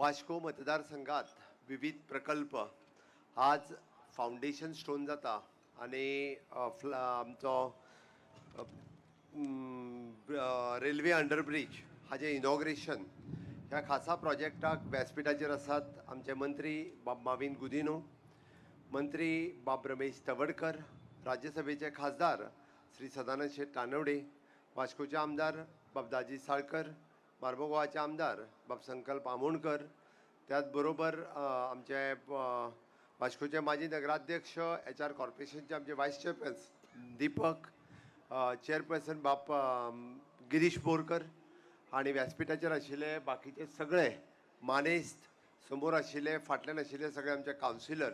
वास्को मतदारसंघात विविध प्रकल्प आज फाउंडेशन स्टोन जाता आणि आमचो रेल्वे अंडरब्रिज हाजे इनॉग्रेशन ह्या खासा प्रोजेक्टाक व्यासपीठाचेर आसात आमचे मंत्री बाब माविन गुदिनो, मंत्री बाब रमेश तवडकर, राज्यसभेचे खासदार श्री सदानंद शेट तानवडे, वास्कोचे आमदार बाब दाजी साळकर, मार्बोगोवाचे आमदार बाब संकल्प आमोणकर, त्याच बरोबर आमचे वास्कोचे माजी नगराध्यक्ष HR कॉर्पोरेशनचे आमचे वायस चेअरपर्सन दीपक, चेअरपर्सन बाप गिरीश बोरकर आणि व्यासपीठाचेर आशिल्ले बाकीचे सगळे मानेस्त, समोर आशिल्ले फाटल्यान आशिल्ले सगळे आमचे कावन्सिलर,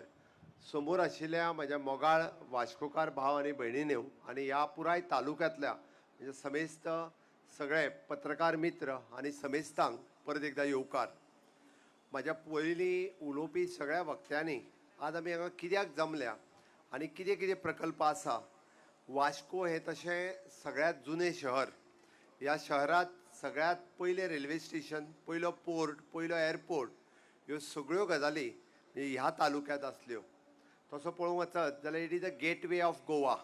समोर आशिल्ल्या म्हज्या मोगाळ वास्कोकार भाव आनी भयणींनो आनी ह्या पुराय तालुक्यांतल्या म्हणजे समेस्त सगळे पत्रकार मित्र आनी समेस्तांक परत एकदा येवकार. म्हाज्या पयलीं उलोवपी सगळ्या वक्त्यांनी आज आमी हांगा कित्याक जमल्या आनी कितें कितें प्रकल्प आसा. वास्को हे तशें सगळ्यात जुने शहर. ह्या शहरात सगळ्यात पयलें रेल्वे स्टेशन, पयलो पोर्ट, पयलो एअरपोर्ट ह्यो सगळ्यो गजाली ह्या तालुक्यांत आसल्यो. तसो पळोवंक वचत जाल्यार it is the gateway of Goa.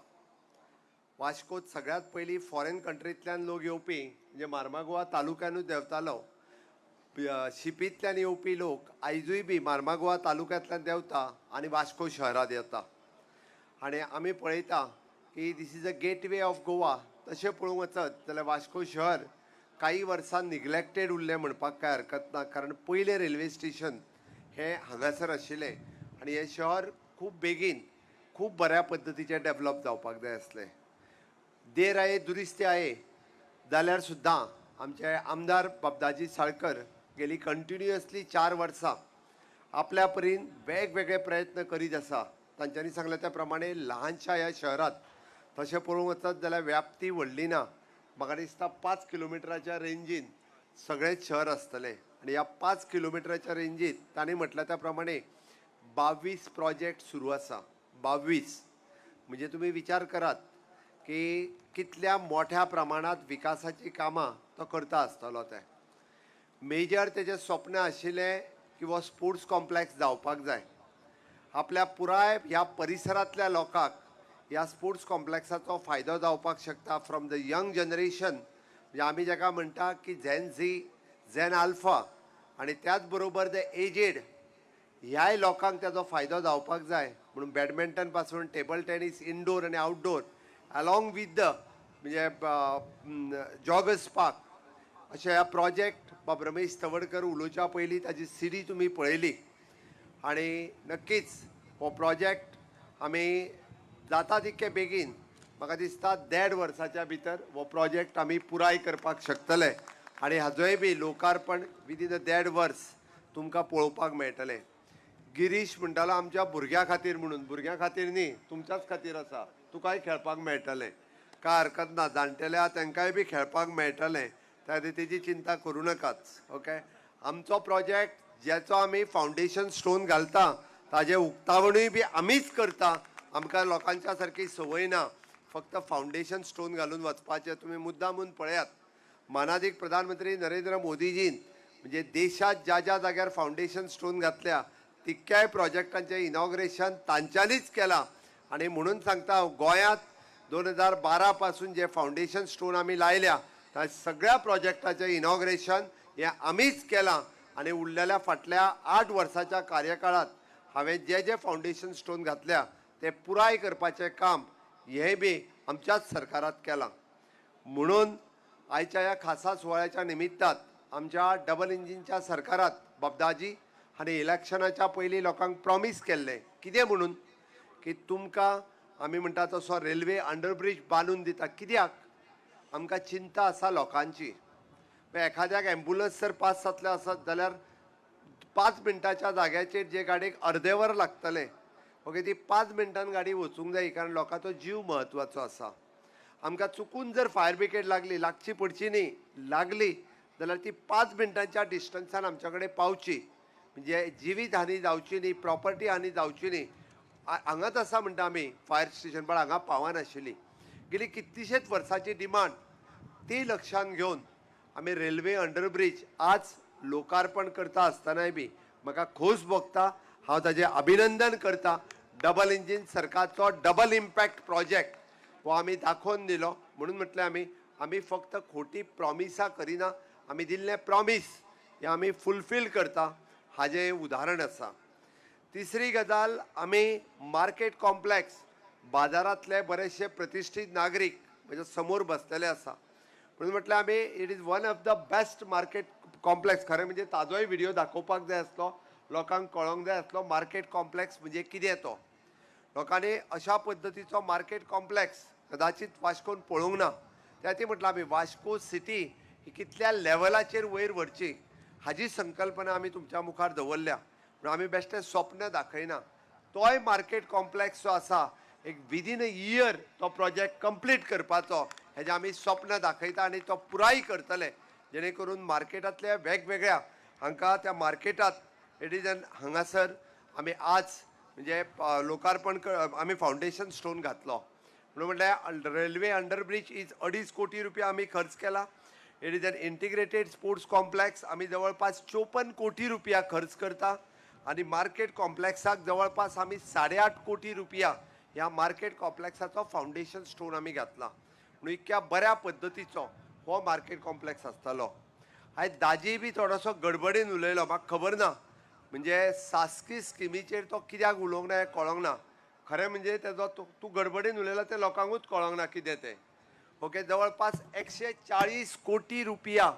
वास्कोत सगळ्यात पयलीं फॉरेन कंट्रींतल्यान लोक येवपी म्हणजे मार्मागोवा तालुक्यानूच देंवतालो. शिपींतल्यान येवपी लोक आयजूय बी मार्मागोवा तालुक्यांतल्यान देंवता आनी वास्को शहरांत येता. आनी आमी पळयता की this is a gateway of Goa. तशें पळोवंक वचत जाल्यार वास्को शहर काही वर्सां निग्लेक्टेड उरलें म्हणपाक कांय हरकत ना, कारण पयलें रेल्वे स्टेशन हें हांगासर आशिल्लें आनी हें शहर खूब बेगीन खूब बऱ्या पद्दतीचें डेवलप जावपाक जाय आसलें. देर आये दुरुस्ती आये जाल्यार सुद्दां आमचे आमदार बाबदाजी साळकर गेली कंटिन्युअसली 4 वर्सां आपल्या परीन वेगवेगळे प्रयत्न करीत आसा. तांच्यांनी सांगले त्या प्रमाणे ल्हानशा ह्या शहरात तशें पळोवंक वचत जाल्यार व्याप्ती व्हडली ना. म्हाका दिसता 5 किलोमिटराच्या रेंजीन सगळेंच शहर आसतलें आनी ह्या 5 किलोमिटराच्या रेंजीत तांणी म्हटल्या त्या प्रमाणे 22 प्रोजेक्ट सुरू आसा. 22 म्हणजे तुमी विचार करात की कितल्या मोठ्या प्रमाणात विकासाची कामां तो करता आसतलो. ते मेजर तेजें स्वप्न आशिल्लें की हो स्पोर्ट्स कॉम्प्लेक्स जावपाक जाय. आपल्या पुराय ह्या परिसरांतल्या लोकांक ह्या स्पोर्ट्स कॉम्प्लेक्साचो फायदो जावपाक शकता. फ्रॉम द यंग जनरेशन म्हणजे आमी जाका म्हणटा की झेन झी, झेन आल्फा आनी त्याच बरोबर द एजेड ह्याय लोकांक त्याचो फायदो जावपाक जाय म्हणून बॅडमिंटन पासून टेबल टेनीस इनडोर आनी आउटडोर अलॉंग वीथ द म्हणजे जॉगर्स पार्क अशे ह्या प्रोजेक्ट बाब रमेश तवडकर उलोवच्या पयलीं ताजी सिडी तुमी पळयली आनी नक्कीच हो प्रोजेक्ट आमी जाता तितके बेगीन म्हाका दिसता 1.5 वर्साच्या भितर हो प्रोजेक्ट आमी पुराय करपाक शकतले आनी हाजोय बी लोकार्पण विदीन अ 1.5 वर्स तुमकां पळोवपाक मेळटलें. गिरीश म्हणटालो आमच्या भुरग्यां खातीर म्हणून, भुरग्यां खातीर न्ही तुमच्याच खातीर आसा. तुकाय खेळपाक मेळटलें, कांय हरकत ना. जाणटेल्या तांकांय बी खेळपाक मेळटलें, त्या खातीर तेजी चिंता करूं नाकात. ओके. आमचो प्रोजेक्ट जेचो आमी फाउंडेशन स्टोन घालता ताजें उक्तावणूय बी आमीच करता. आमकां लोकांच्या सारकी संवय ना फक्त फाउंडेशन स्टोन घालून वचपाचें. तुमी मुद्दामून पळयात मानादीक प्रधानमंत्री नरेंद्र मोदीजीन म्हणजे देशात ज्या ज्या जाग्यार फाउंडेशन स्टोन घातल्या तितक्याय प्रोजेक्टांचें इनॉग्रेशन तांच्यांनीच केलां. आनी म्हणून सांगता गोंयांत 2012 पासून जे फाउंडेशन स्टोन आमी लायल्या त्या सगळ्या प्रोजेक्टाचें इनॉग्रेशन हें आमीच केलां. आनी उरलेल्या फाटल्या 8 वर्साच्या कार्यकाळात हांवें जे जे फाउंडेशन स्टोन घातल्या ते पुराय करपाचें काम हें बी आमच्याच सरकारात केलां. म्हणून आयच्या ह्या खासा सुवाळ्याच्या निमित्तान आमच्या डबल इंजिनच्या सरकारात बाबदाजी हांणी इलेक्शनाच्या पयलीं लोकांक प्रॉमीस केल्लें कितें म्हणून की तुमकां आमी म्हणटा तसो रेल्वे अंडरब्रिज बांदून दिता. कित्याक आमकां चिंता आसा लोकांची. एखाद्याक एम्बुलन्स जर पास जातले आसत जाल्यार 5 मिनटाच्या जाग्याचेर जे गाडयेक अर्दे वर लागतले ओके ती 5 मिनटान गाडी वचूंक जाय कारण लोकांचो जीव म्हत्वाचो आसा. आमकां चुकून जर फायर ब्रिगेड लागची पडची न्ही, लागली जाल्यार ती 5 मिनटांच्या डिस्टन्सान आमच्या कडेन पावची म्हणजे जिवीत हानी जावची न्ही, प्रॉपर्टी हानी जावची न्ही. हांगाच आसा म्हणटा आमी फायर स्टेशन पण हांगा पावनाशिल्ली. गेली कितलीशीच वर्सांची डिमांड ती लक्षांत घेवन आमी रेल्वे अंडरब्रिज आज लोकार्पण करता आसतनाय बी म्हाका खोस भोगता. हांव ताजें अभिनंदन करता. डबल इंजीन सरकारचो डबल इम्पॅक्ट प्रोजेक्ट हो आमी दाखोवन दिलो. म्हणून म्हटलें आमी फक्त खोटी प्रॉमिसां करिना, आमी दिल्लें प्रॉमीस हें आमी फुलफील करता हाजें उदाहरण आसा. तिसरी गजाल, आमी मार्केट कॉम्प्लेक्स बाजारांतले बरेचशे प्रतिश्ठीत नागरीक म्हज्या समोर बसलेले आसा. म्हणून म्हटलें आमी it is one of the best market complex. खरें म्हणजे ताजोय व्हिडिओ दाखोवपाक जाय आसलो, लोकांक कळोंक जाय आसलो मार्केट कॉम्प्लेक्स म्हणजे कितें तो. लोकांनी अशा पद्दतीचो मार्केट कॉम्प्लेक्स कदाचित वास्कोन पळोवंक ना. त्याती म्हटलं आमी वास्को सिटी ही कितल्या लेवलाचेर वयर व्हरची हाजी संकल्पना आमी तुमच्या मुखार दवरल्या. म्हणून आमी बेश्टें स्वप्न दाखयना. तोय मार्केट कॉम्प्लेक्स जो आसा एक विदीन अ इयर तो प्रोजेक्ट कंप्लीट करपाचो हेजें आमी स्वप्न दाखयता आनी तो पुराय करतले, जेणे करून मार्केटांतल्या वेगवेगळ्या हांकां त्या मार्केटांत इट इज हांगासर आमी आज म्हणजे लोकार्पण आमी फावंडेशन स्टोन घातलो. म्हणून म्हटल्यार रेल्वे अंडरब्रिज इज 2.5 कोटी रुपया आमी खर्च केला. It is an integrated sports complex आमी जवळपास 54 कोटी रुपया खर्च करता. आणि मार्केट कॉम्प्लेक्साक जवळपास आमी 8.5 कोटी रुपया ह्या मार्केट कॉम्प्लेक्साचो फावंडेशन स्टोन आमी घातला. म्हणून इतक्या बऱ्या पद्दतीचो हो मार्केट कॉम्प्लेक्स आसतलो. आयज दाजी बी थोडोसो गडबडीन उलयलो, म्हाका खबर ना म्हणजे शासकीय स्किमीचेर तो कित्याक उलोवंक ना हें कळोंक ना. खरें म्हणजे तेजो तूं गडबडीन उलयलो तें लोकांकूच कळोंक ना कितें तें. ओके, जवळपास 140 कोटी रुपया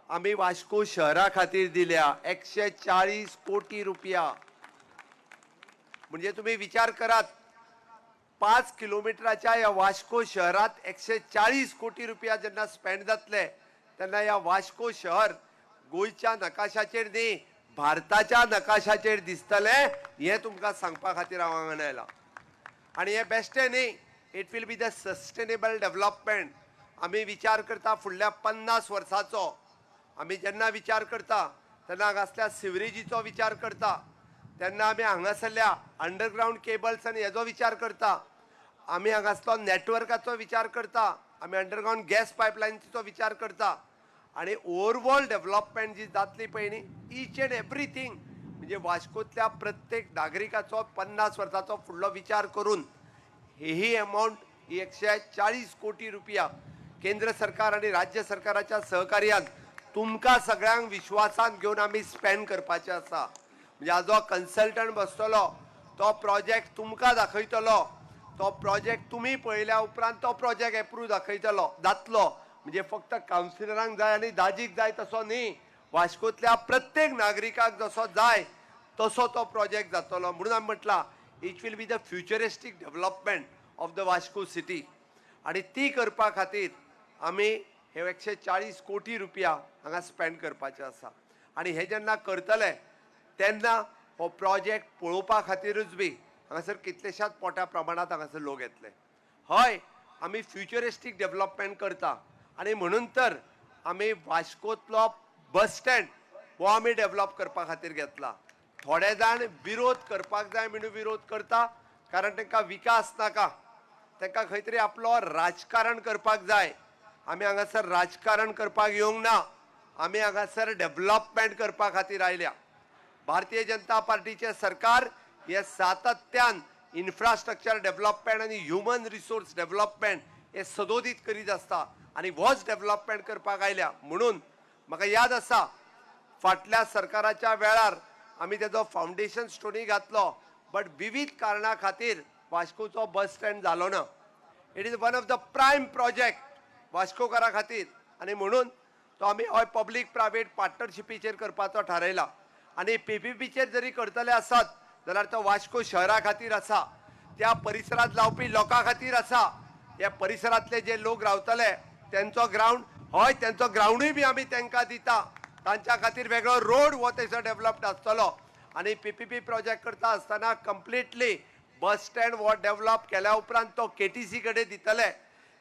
आमी वास्को शहरा खातीर दिल्या. 140 कोटी रुपया म्हणजे तुम्ही विचार करात, 5 किलोमिटराच्या या वास्को शहरात 140 कोटी रुपया जेन्ना स्पेंड जातले तेन्ना या वास्को शहर गोंयच्या नकाशाचेर न्ही भारताच्या नकाशाचेर दिसतले हे तुमकां सांगपा खातीर हांव हांगा आयला. आनी हे बेश्टें न्ही, it will be the sustainable development. आमी विचार करता फुडल्या 50 वर्सांचो. आमी जेन्ना विचार करता तेन्ना हांगासल्या सिवरेजीचो विचार करता, तेन्ना आमी हांगासरल्या अंडरग्रावंड केबल्स आनी हेजो विचार करता. आमी हांगासलो नेटवर्काचो विचार करता, आमी अंडरग्रावंड गॅस पायपलायनीचो विचार करता. आणि ओवरऑल डेव्हलपमेंट जी जातली पळय न्ही, ईच एंड एवरीथींग म्हणजे वास्कोतल्या प्रत्येक नागरिकाचो 50 वर्सांचो फुडलो विचार करून ही अमाउंट ही 140 कोटी रुपया केंद्र सरकार आणि राज्य सरकाराच्या सहकार्यान तुमकां सगळ्यांक विश्वासान घेवन आमी स्पेंड करपाचे आसा. म्हणजे हाजो कन्सल्टंट बसतलो, तो प्रोजेक्ट तुमकां दाखयतलो, तो प्रोजेक्ट तुमी पळयल्या उपरांत तो प्रोजेक्ट एप्रूव दाखयतलो जातलो. म्हणजे फक्त कावन्सिलरांक जाय आनी दाजीक जाय तसो न्ही, वास्कोतल्या प्रत्येक नागरिकाक जसो जाय तसो तो प्रोजेक्ट जातलो. म्हणून आमी म्हटला it will be the futuristic development of the Vasco city. आणि ती करपा खातीर आमी हे 140 कोटी रुपया हांगा स्पेंड करपाचे आसा. आणि हे जेन्ना करतले तेन्ना हो प्रोजेक्ट पळोवपा खातीरूच बी हांगासर कितलेशाच मोठ्या प्रमाणात हांगासर लोक येतले. हय, आमी फ्युचरिस्टीक डेव्हलपमेंट करता आणि म्हणून तर आमी वास्कोतलो बस स्टँड हो आमी डेव्हलप करपा खातीर घेतला. थोडे जाण विरोध करपाक जाय म्हणून विरोध करता, कारण तांकां विकास नाका, तांकां खंय तरी आपलो राजकारण करपाक जाय. आमी हांगासर राजकारण करपाक येवंक ना, आमी हांगासर डेव्हलपमेंट करपा खातीर आयल्या. भारतीय जनता पार्टीचे सरकार हे सातत्यान इन्फ्रास्ट्रक्चर डेव्हलपमेंट आणि ह्युमन रिसोर्स डेव्हलपमेंट हे सदोदीत करीत आसता आणि होच डेव्हलपमेंट करपाक आयल्या. म्हणून म्हाका याद आसा फाटल्या सरकाराच्या वेळार आमी तेजो फावंडेशन स्टोनी घातलो, बट विविध कारणां खातीर वास्कोचो बस स्टँड जालो ना. It is one of the prime project वास्कोकारा खातीर आणि म्हणून तो आमी हय पब्लीक प्रायवेट पार्टनरशिपीचेर करपाचो थारायला. आणि पीपीपीचेर जरी करतले आसात जाल्यार तो वास्को शहरा खातीर आसा, त्या परिसरात रावपी लोकां खातीर आसा. ह्या परिसरातले जे लोक रावतले त्यांचो ग्राउंड, हय त्यांचो ग्राउंडूय बी आमी तांकां दिता. तांच्या खातीर वेगळो रोड हो थंयसर डेव्हलप्ड आसतलो. आणि पीपीपी प्रोजेक्ट करता आसतना कंप्लिटली बस स्टँड हो डेव्हलप केल्या उपरांत तो केटीसी कडेन दितले.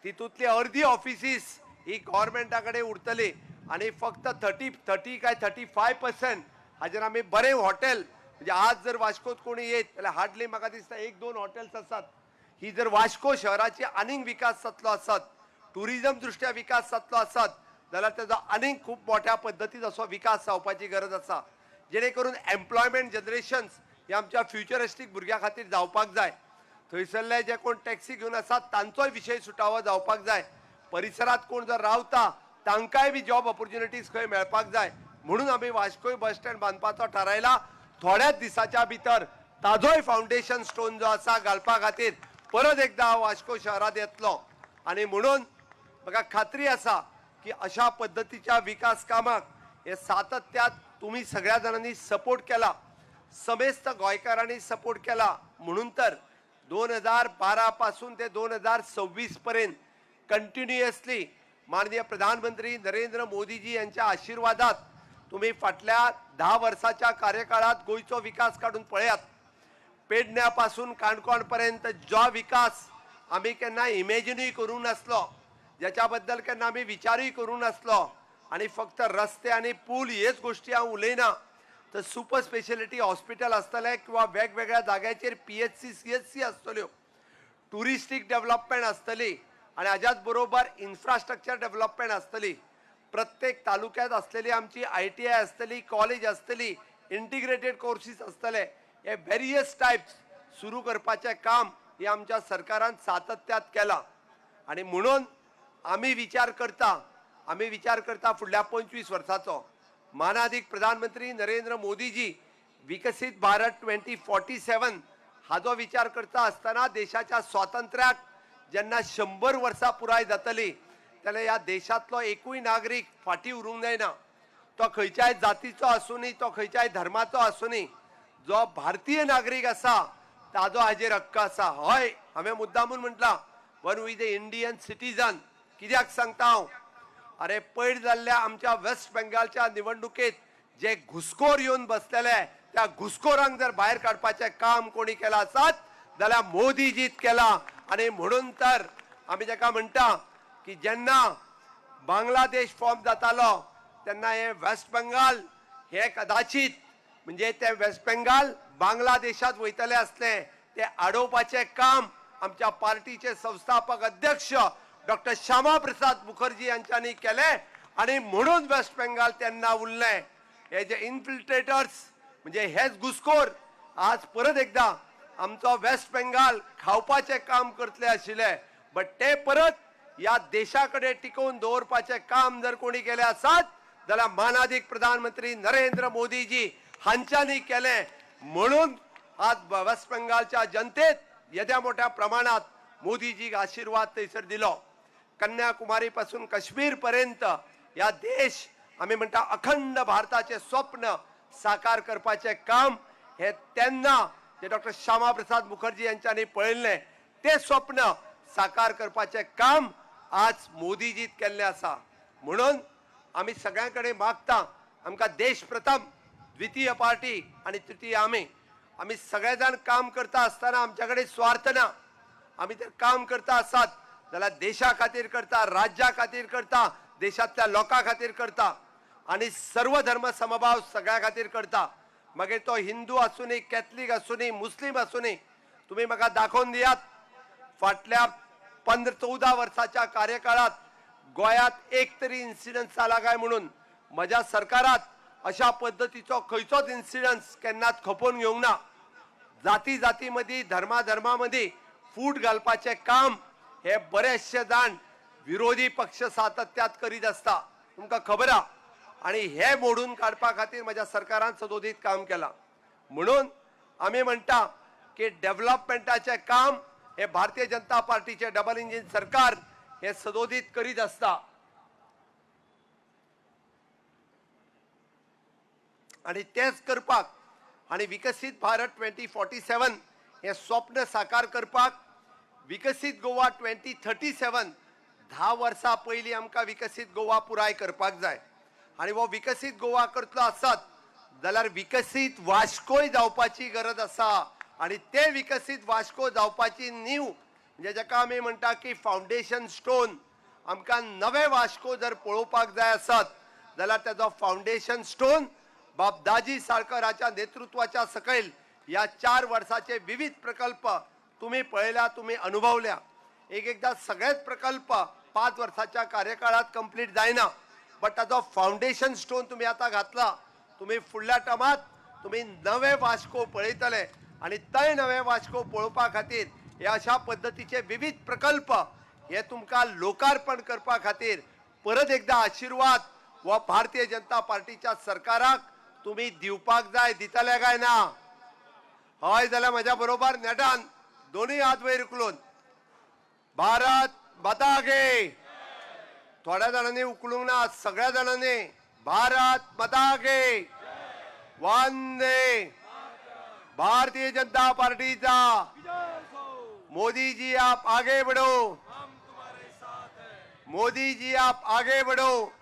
तितूंतली अर्दी ऑफिसीस ही गव्हर्मेंटा कडेन उरतली आणि फक्त 30 काय 35% हाजेर आमी बरें हॉटेल, म्हणजे आज जर वास्कोत कोणी येत जाल्यार हार्डली म्हाका दिसता 1-2 हॉटेल्स आसात. ही जर वास्को शहराची आनीक विकास जातलो आसत, टुरिजम दृश्ट्या विकास जातलो आसत, जाल्यार तेजो आनीक खूब मोठ्या पद्दतीन असो विकास जावपाची गरज आसा, जेणे करून एम्प्लॉयमेंट जनरेशन्स हे आमच्या फ्युचरिस्टीक भुरग्यां खातीर जावपाक जाय. थंयसरले जे कोण टॅक्सी घेवन आसात तांचोय विशय सुटावो जावपाक जाय. परिसरात कोण जर रावता तांकांय बी जॉब ऑपॉर्च्युनिटीज खंय मेळपाक जाय, म्हणून आमी वास्कोय बस स्टँड बांदपाचो थारायला. थोड्याच दिसाच्या भितर ताजोय फावंडेशन स्टोन जो आसा घालपा खातीर परत एकदा वास्को शहरात येतलो. आणि म्हणून म्हाका खात्री आसा की अशा पद्धतीच्या विकास कामाक हे सातत्यात तुम्ही सगळ्या जाणांनी सपोर्ट केला, समेस्त गोंयकारांनी सपोर्ट केला. म्हणून तर 2012 पासून ते 2026 पर्यंत कंटिन्युअसली माननीय प्रधानमंत्री नरेंद्र मोदीजी यांच्या आशीर्वादात तुम्ही फाटल्या 10 वर्षाच्या कार्यकाळात गोयचो विकास काढून पळयात. पेडण्यापासून काणकोण पर्यंत जो विकास आम्ही केन्ना इमॅजिनूय करूंक नासलो, ज्याच्या बद्दल केन्ना आम्ही विचारूय करूंक नासलो, आणि फक्त रस्ते आणि पूल हेच गोष्टी हांव उलयना, तर सुपर स्पेशलिटी हॉस्पिटल आसतले किंवा वेगवेगळ्या जाग्याचेर PHC CHC आसतल्यो, टुरिस्टीक डेव्हलपमेंट आसतली आणि हाच्याच बरोबर इन्फ्रास्ट्रक्चर डेव्हलपमेंट आसतली. प्रत्येक तालुक्यात असलेली आमची ITI आसतली, कॉलेज आसतली, इंटिग्रेटेड कोर्सीस आसतले, हे व्हेरियस टायप्स सुरू करपाचें काम हे आमच्या सरकारान सातत्यात केला. आणि म्हणून आम्ही विचार करता फुडल्या 25 वर्साचो. मानाधिक प्रधानमंत्री नरेंद्र मोदीजी विकसित भारत 2047 हाजो विचार करता आसतना देशाच्या स्वातंत्र्याक जेन्ना 100 वर्सां पुराय जातली तेन्ना ह्या देशातलो एकूय नागरीक फाटी उरूंक जायना. तो खंयच्याय जातीचो आसूनी, तो खंयच्याय धर्माचो आसूनी, जो भारतीय नागरीक आसा ताजो हाजेर हक्क आसा. हय, हांवें मुद्दामून म्हटलां one we the Indian citizen. कित्याक सांगता हांव, अरे पयर जाल्ल्या आमच्या वेस्ट बेंगालच्या निवडणुकेत जे घुसखोर येवन बसलेले त्या घुसखोरांक जर भायर काडपाचें काम कोणी केला आसत जाल्यार मोदीजीत केला. आणि म्हणून तर आमी जाका म्हणटा की जेन्ना बांगलादेश फॉर्म जातालो तेन्ना हे वेस्ट बेंगाल हे कदाचित म्हणजे ते वेस्ट बेंगाल बांगलादेशात वयतले असले ते आडोवपाचें काम आमच्या पार्टीचे संस्थापक अध्यक्ष डॉक्टर श्यामा प्रसाद मुखर्जी यांच्यानी केले. आणि म्हणून वेस्ट बेंगाल त्यांना उरले. हे जे इन्फिल्ट्रेटर्स म्हणजे हेच घुसखोर आज परत एकदा आमचो वेस्ट बेंगाल खावपाचें काम करतले आशिल्ले, बट ते परत या देशाकडे टिकवून दवरपाचें काम जर कोणी केले आसत जाल्यार मानाधिक प्रधानमंत्री नरेंद्र मोदीजी हांच्यांनी केले. म्हणून आज वेस्ट बेंगालच्या जनतेत येद्या मोठ्या प्रमाणात मोदीजीक आशीर्वाद थंयसर दिलो. कन्याकुमारी पासून काश्मीर पर्यंत या देश आम्ही म्हणटा अखंड भारताचे स्वप्न साकार करपाचे काम हे तेन्ना जे डॉक्टर श्यामा प्रसाद मुखर्जी यांच्यानी पळयल्ले ते स्वप्न साकार करपाचे काम आज मोदीजीत केल्ले आसा. म्हणून आम्ही सगळ्यांकडे मागता आमकां देश प्रथम, द्वितीय पार्टी आणि तृतीय आम्ही सगळे जाण काम करता असताना आमच्याकडे स्वार्थ ना. आम्ही जर काम करता आसात जाल्यार देशा खातीर करता, राज्या खातीर करता, देशातल्या लोकां खातीर करता आणि सर्व धर्म समभाव सगळ्या खातीर करता. मागीर तो हिंदू आसूनी, कॅथलीक आसूनी, मुस्लीम आसूनी. तुम्ही म्हाका दाखोवन दियात फाटल्या 14 वर्साच्या कार्यकाळात गोंयात एक तरी इन्सिडन्स जाला काय म्हणून. म्हज्या सरकारात अशा पद्धतीचो खंयचोच इन्सिडन्स केन्नाच खपोवन घेवंक ना. जाती जाती मदी, धर्मा मदी फूट घालपाचे काम हे बरेचशे जाण विरोधी पक्ष सातत्यात करीत असता, तुमकां खबर आहा. आणि हे मोडून काडपा खातीर म्हज्या सरकारान सदोदीत काम केला. म्हणून आमी म्हणटा की डेव्हलपमेंटाचे काम हे भारतीय जनता पार्टीचे डबल इंजिन सरकार हे सदोदीत करीत असता. आणि तेच करपाक आणि विकसित भारत 2047 हे स्वप्न साकार करपाक विकसित गोवा 2037 10 वर्सां पयलीं आमकां विकसित गोवा पुराय करपाक जाय. आणि वो विकसित गोवा करतलो आसत जाल्यार विकसित वास्कोय जावपाची गरज आसा. आणि ते विकसित वास्को जावपाची नीव म्हणजे जाका आमी म्हणटा की फावंडेशन स्टोन. आमकां नवे वास्को जर पळोवपाक जाय आसत जाल्यार तेजो फावंडेशन स्टोन बाब दाजी साळकाराच्या नेतृत्वाच्या सकयल या 4 वर्साचे विविध प्रकल्प तुम्ही पळयल्या, तुम्ही अनुभवल्या. एकदा सगळेच प्रकल्प 5 वर्साच्या कार्यकाळात कंप्लीट जायना. बट ताजो फाउंडेशन स्टोन तुम्ही आता घातला. तुम्ही फुडल्या टर्मात तुम्ही नवे वास्को पळयतले आणि ते नवे वास्को पळोवपा खातीर हे अशा पद्धतीचे विविध प्रकल्प हे तुमकां लोकार्पण करपा खातीर परत एकदा आशीर्वाद व भारतीय जनता पार्टीच्या सरकाराक तुम्ही दिवपाक जाय. दितले काय ना? हय जाल्यार म्हज्या बरोबर नेटान दोन्ही हात वयर उखलून भारत माता की. थोड्या जणांनी उखलूंक ना, सगळ्या जणांनी भारत माता की. वंदे भारतीय जनता पार्टीचा. मोदी जी आप आगे बढ़ो, मोदी जी आप आगे बढ़ो.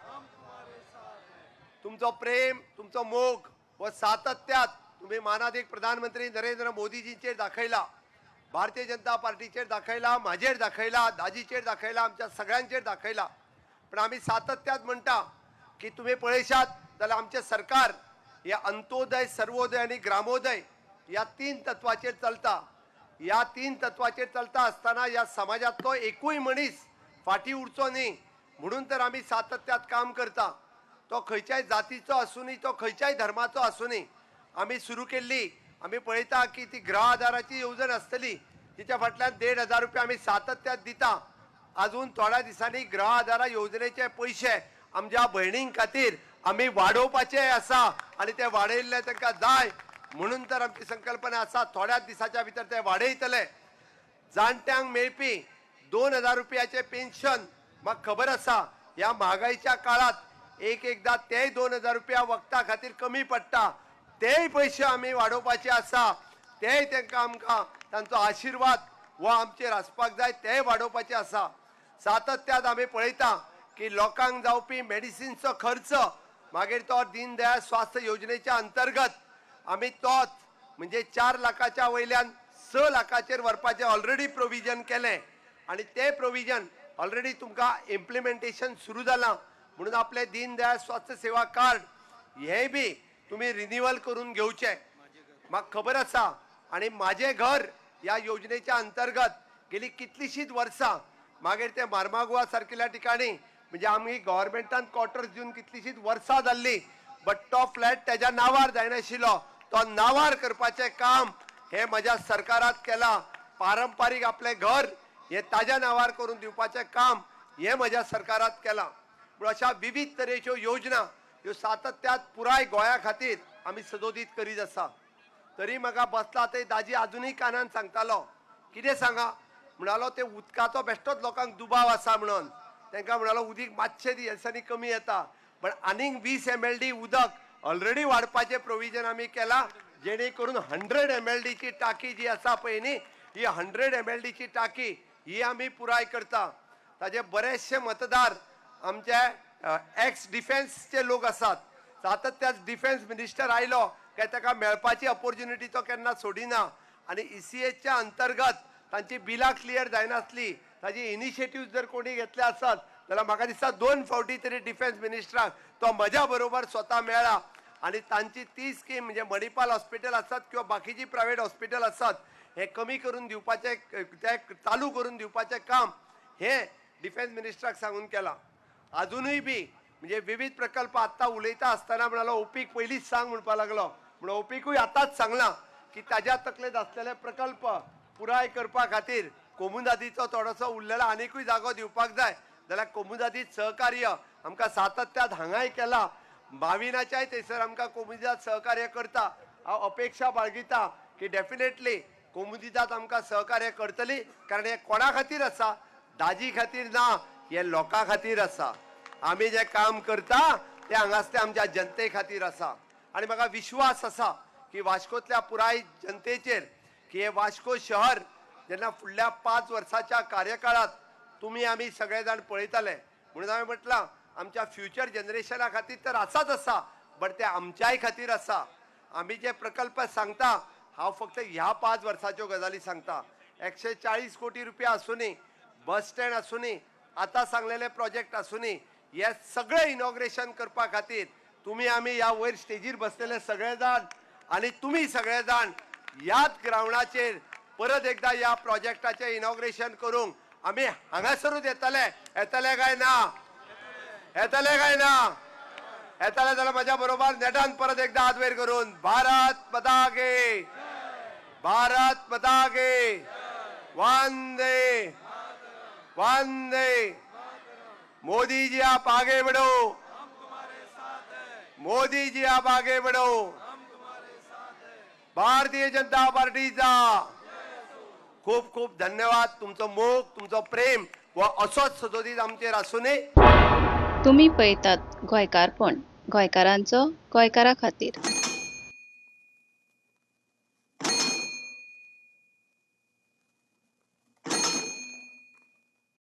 तुमचो प्रेम, तुमचो मोग व सातत्यात तुम्ही मानाधिक प्रधानमंत्री नरेंद्र मोदीजींचेर दाखयला, भारतीय जनता पार्टीचेर दाखयला, माझेर दाखयला, दाजीचेर दाखयला, आमच्या सगळ्यांचेर दाखयला. पण आम्ही सातत्यात म्हणटा की तुम्ही पळयशात जाल्यार आमचे सरकार या अंत्योदय, सर्वोदय आणि ग्रामोदय या 3 तत्वाचेर चलता. या 3 तत्वाचेर चलता असताना या समाजातलो एकूय मनीस फाटी उरचो न्ही म्हणून तर आम्ही सातत्यात काम करता. तो खंयच्याय जातीचो आसूनी, तो खंयच्याय धर्माचो आसूनी आम्ही सुरू केल्ली. आम्ही पळयता की ती गृह आधाराची येवजण आसतली, तिच्या फाटल्यान 1,500 रुपया आम्ही सातत्यात दिता. अजून थोड्या दिसांनी गृह आधार योजनेचे पैसे आमच्या भयणींक खातीर आम्ही वाडोवपाचे आसा आणि ते वाडयल्ले तांकां जाय म्हणून तर आमची संकल्पना आसा. थोड्याच दिसाच्या भितर ते वाडयतले. जाणट्यांक मेळपी 2,000 रुपयाचे पेन्शन म्हाका खबर आसा ह्या महागाईच्या काळात एकदा ते 2,000 रुपया वखदा खातीर कमी पडटा. तेय पैसे आम्ही वाडोवपाचे आसा. तेय तांकां आमकां तांचो आशीर्वाद व आमचेर आसपाक जाय ते वाडोवपाचे आसा. सातत्यात आम्ही पळयता की लोकांक जावपी मेडिसिनचो खर्च मागीर तो दीनदयाळ स्वास्थ्य योजनेच्या अंतर्गत आम्ही तोच म्हणजे 4 लाखाच्या वयल्यान 6 लाखाचेर व्हरपाचे ऑलरेडी प्रोविजन केले आणि ते प्रोविजन ऑलरेडी तुमकां इम्प्लिमेंटेशन सुरू जालां. म्हणून आपले दीनदयाळ स्वास्थ्य सेवा कार्ड हे बी तुम्ही रिन्युअल करून घेवचे. म्हाका खबर आसा आणि माझे घर या योजनेच्या अंतर्गत गेली कितलीशीच वर्सां मागीर ते मार्मागुआ सारकिल्या ठिकाणी म्हणजे आम्ही गव्हर्नमेंटान क्वार्टर्स दिवन कितलीशीच वर्सां जाल्ली बट तो फ्लॅट त्याच्या नावार जायनाशिल्लो. तो नावार करपाचे काम हे माझ्या सरकारात केला. पारंपारीक आपले घर हे ताज्या नावार करून दिवपाचे काम हे माझ्या सरकारात केला. पण अशा विविध तरेच्यो योजना ह्यो सातत्यात पुराय गोंया खातीर आम्ही सदोदीत करीत आसा. तरी म्हाका बसला ते दाजी अजूनही कानान सांगतालो कितें सांगा म्हणालो ते उदकाचो बेश्टोच लोकांक दुबाव आसा म्हणून. तांकां म्हणालो उदीक मातशें दिसांनी कमी येता पण आनीक 20 mld उदक ऑलरेडी वाडपाचे प्रोविजन आमी केला जेणे करून 100 mld ची टाकी जी आसा पळय न्ही ही 100 mld ची टाकी ही आमी पुराय करता. ताजे बरेचशे मतदार आमचे एक्स डिफेन्सचे लोक आसात. सातत्यात डिफेन्स मिनिस्टर आयलो काय ताका मेळपाची ऑपॉर्च्युनिटी तो केन्ना सोडिना आणि ECHच्या अंतर्गत तांची बिलां क्लियर जायनासली. ताजी इनिशिएटिव्ह जर कोणी घेतले आसत जाल्यार म्हाका दिसता 2 फावटी तरी डिफेन्स मिनिस्टराक तो म्हज्या बरोबर स्वता मेळ्ळा आणि तांची ती स्कीम म्हणजे मणिपाल हॉस्पिटल आसत किंवा बाकीची प्रायव्हेट हॉस्पिटल आसत हे कमी करून दिवपाचे ते चालू करून दिवपाचे काम हे डिफेन्स मिनिस्टराक सांगून केला. अजूनही बी म्हणजे विविध प्रकल्प आता उलयता आसतना म्हणालो ओपीक पयलींच सांग म्हणपा लागलो म्हणून ओपीकूय आताच सांगला की ताज्या तकलेत असलेले प्रकल्प पुराय करपा खातीर कोमुदादीचो थोडोसो उरलेला आनीकूय जागो दिवपाक जाय जाल्यार कोमुदादीत सहकार्य आमकां सातत्यात हांगाय केला. भाविनाच्याय थंयसर आमकां कोमुदाद सहकार्य करता. हांव अपेक्षा बाळगिता की डेफिनेटली कोमुदिदाद आमकां सहकार्य करतली कारण हे कोणा खातीर आसा दाजी खातीर ना हे लोकां खातीर आसा. आमी जे काम करता ते हांगासले आमच्या जनते खातीर आसा आणि म्हाका विश्वास आसा की वास्कोतल्या पुराय जनतेचेर की हे वास्को शहर जेन्ना फुडल्या 5 वर्साच्या कार्यकाळात तुम्ही आम्ही सगळे जाण पळयतले म्हणून हांवें म्हटलां आमच्या फ्युचर जनरेशना खातीर तर आसाच आसा बट ते आमच्याय खातीर आसा. आमी जे प्रकल्प सांगता हांव फक्त ह्या 5 वर्साच्यो गजाली सांगता. 140 कोटी रुपया आसूनी बस स्टँड आसूनी आता सांगलेले प्रोजेक्ट आसूनी हे सगळे इनॉग्रेशन करपा खातीर तुम्ही आम्ही या वयर स्टेजीर बसलेले सगळे जाण आणि तुम्ही सगळे जाण याच ग्राउंडाचेर परत एकदा या प्रोजेक्टाचे इनॉग्रेशन करूंक आम्ही हांगासरूच येतले काय ना येतले काय ना येतले जाल्यार माझ्या बरोबर नेटान परत एकदा हात वयर करून भारत माता की भारत माता की वंदे वंदे। मोदी जी आप आगे बढ़ो, मोदी जी आप आगे बढ़ो। भारतीय जनता पार्टीचा खूप खूप धन्यवाद। तुमचं मोग तुमचं प्रेम व असोच सदोदीत आमचेर आसूनी। तुम्ही पळयतात गोंयकारपण, गोंयकारांचो गोंयकारा खातीर।